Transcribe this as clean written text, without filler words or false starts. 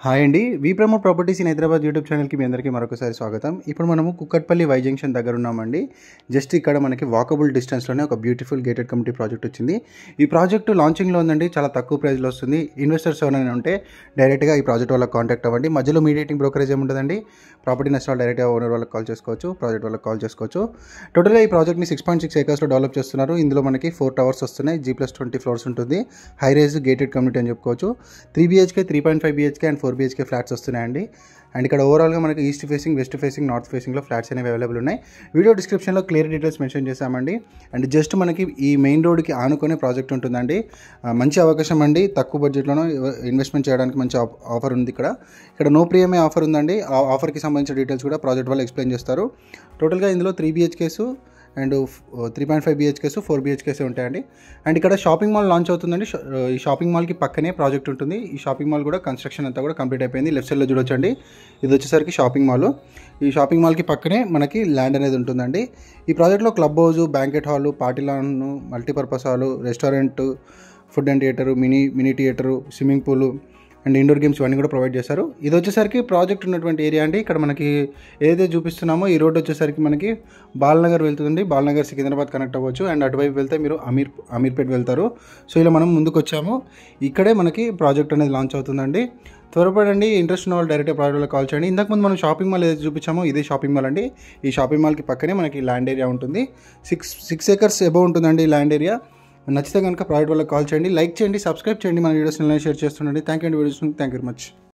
Hi అండి. We promote properties in Hyderabad YouTube ఛానల్కి మీ అందరికీ మరొకసారి స్వాగతం. ఇప్పుడు మనము కుక్కట్పల్లి వై జంక్షన్ దగ్గర ఉన్నామండి. జస్ట్ ఇక్కడ మనకి వాకబుల్ డిస్టెన్స్లోనే ఒక బ్యూటిఫుల్ గేటెడ్ కమ్యూనిటీ ప్రాజెక్ట్ వచ్చింది. ఈ ప్రాజెక్టు లాంచింగ్లో ఉందండి. చాలా తక్కువ ప్రైస్లో వస్తుంది. ఇన్వెస్టర్స్ ఎవరైనా ఉంటే డైరెక్ట్గా ఈ ప్రాజెక్ట్ వాళ్ళకి కాంటాక్ట్ అవ్వండి. మధ్యలో మీడియేటింగ్ బ్రోకరేజ్ ఏమి ఉంటుందండి. ప్రాపర్టీ నష్టాలు డైరెక్ట్గా ఓనర్ వాళ్ళకి కాల్ చేసుకోవచ్చు, ప్రాజెక్ట్ వాళ్ళకి కాల్ చేసుకోవచ్చు. టోటల్గా ఈ ప్రాజెక్ట్ని 6.6 ఏకర్స్లో డెవలప్ చేస్తున్నారు. ఇందులో మనకి 4 టవర్స్ వస్తున్నాయి. G+20 ఫ్లోర్స్ ఉంటుంది. హై రైజ్ గేటెడ్ కమ్యూనిటీ అని చెప్పుకోవచ్చు. 3 BHK, 3.5 BHK అండ్ 4 BHK ఫ్లాట్స్ వస్తున్నాయండి. అండ్ ఇక్కడ ఓవరాల్గా మనకి east facing, west facing, north ఫేసింగ్లో ఫ్లాట్స్ అనేవి అవైలబుల్ ఉన్నాయి. వీడియో డిస్క్రిప్షన్లో క్లియర్ డీటెయిల్స్ మెన్షన్ చేశామండి. అండ్ జస్ట్ మనకి ఈ మెయిన్ రోడ్కి ఆనుకునే ప్రాజెక్ట్ ఉంటుందండి. మంచి అవకాశం అండి. తక్కువ బడ్జెట్లోనూ ఇన్వెస్ట్మెంట్ చేయడానికి మంచి ఆఫర్ ఉంది. ఇక్కడ నో ప్రియమే ఆఫర్ ఉందండి. ఆ ఆఫర్కి సంబంధించిన డీటెయిల్స్ కూడా ప్రాజెక్ట్ వాళ్ళు ఎక్స్ప్లెయిన్ చేస్తారు. టోటల్గా ఇందులో 3 BHKs అండ్ 3.5 BHKs, 4 BHKs ఉంటాయండి. అండ్ ఇక్కడ షాపింగ్ మాల్ లాంచ్ అవుతుందండి. ఈ షాపింగ్ మాల్కి పక్కనే ప్రాజెక్ట్ ఉంటుంది. ఈ షాపింగ్ మాల్ కూడా కన్స్ట్రక్షన్ అంతా కూడా కంప్లీట్ అయిపోయింది. లెఫ్ట్ సైడ్లో చూడొచ్చండి. ఇది వచ్చేసరికి షాపింగ్ మాల్. ఈ షాపింగ్ మాల్కి పక్కనే మనకి ల్యాండ్ అనేది ఉంటుందండి. ఈ ప్రాజెక్ట్లో club house, banquet hall, party lawn, multipurpose hall, restaurant, food and theatre, mini theatre, swimming pool and indoor games ఇవన్నీ కూడా ప్రొవైడ్ చేశారు. ఇది వచ్చేసరికి ప్రాజెక్ట్ ఉన్నటువంటి ఏరియా అండి. ఇక్కడ మనకి ఏదైతే చూపిస్తున్నామో ఈ రోడ్ వచ్చేసరికి మనకి బాలనగర్ వెళ్తుందండి. బాలనగర్ సికింద్రాబాద్ కనెక్ట్ అవ్వచ్చు. అండ్ అటువైపు వెళ్తే మీరు అమీర్పేట్ వెళ్తారు. సో ఇలా మనం ముందుకు వచ్చాము. ఇక్కడే మనకి ప్రాజెక్ట్ అనేది లాంచ్ అవుతుందండి. త్వరపడండి. ఇంట్రెస్ట్ ఉన్న వాళ్ళు డైరెక్ట్గా ప్రాజెక్ట్లో కాల్ చేయండి. ఇంతకుముందు మనం షాపింగ్ మాల్ ఏదైతే చూపించామో ఇదే షాపింగ్ మాల్ అండి. ఈ షాపింగ్ మాల్కి పక్కనే మనకి ల్యాండ్ ఏరియా ఉంటుంది. 6 acres అబౌవ్ ఉంటుందండి ఈ ల్యాండ్ ఏరియా. నచ్చితే కనుక ప్రాజెక్ట్ వాళ్ళకి కాల్ చేయండి, లైక్ చేయండి, సబ్స్క్రైబ్ చేయండి. మన వీడియోస్ని షేర్ చేస్తుండండి. థ్యాంక్ యూ అండి. Videos thank you very much.